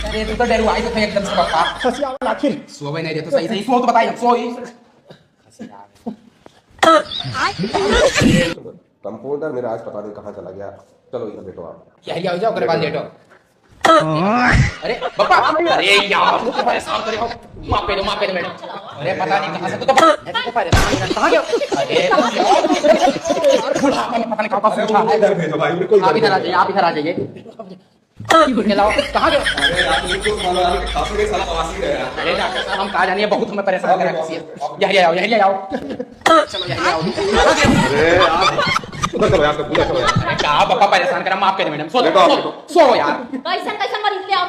अरे तू तो डरू आई तो थे एकदम से पापा। हंसी आवा आखिर सो भाई नहीं दे तो सही सही सो तो बताइए हम सोई। कंपाउंडर मेरा आज पता नहीं कहाँ चला गया। चलो इधर लेटो आप। यही आओ जाओ करे बाद लेटो। अरे पापा अरे यार तू तो परेशान करे हो। मापे दो मैडम। अरे पता नहीं कहाँ से तू तो परेशान कहाँ गया। अरे पता नहीं कहाँ से उठा है। इधर भेजो भाई मेरे को आप इधर आ जाइए आप इधर आ जाइए। लाओ कहाँ गए। अरे आप बिल्कुल मालूम है कि खांसी के साला बवासीर है यार। अरे डॉक्टर साहब हम कहाँ जानिए बहुत हमें परेशान कर रहा है। यही आओ चलो यही आओ। अरे आप उधर चलो यार उधर चलो यार। अरे कहाँ पापा परेशान करा माफ करें मैडम। सो यार कैसा कैसा मरीज ले आओ।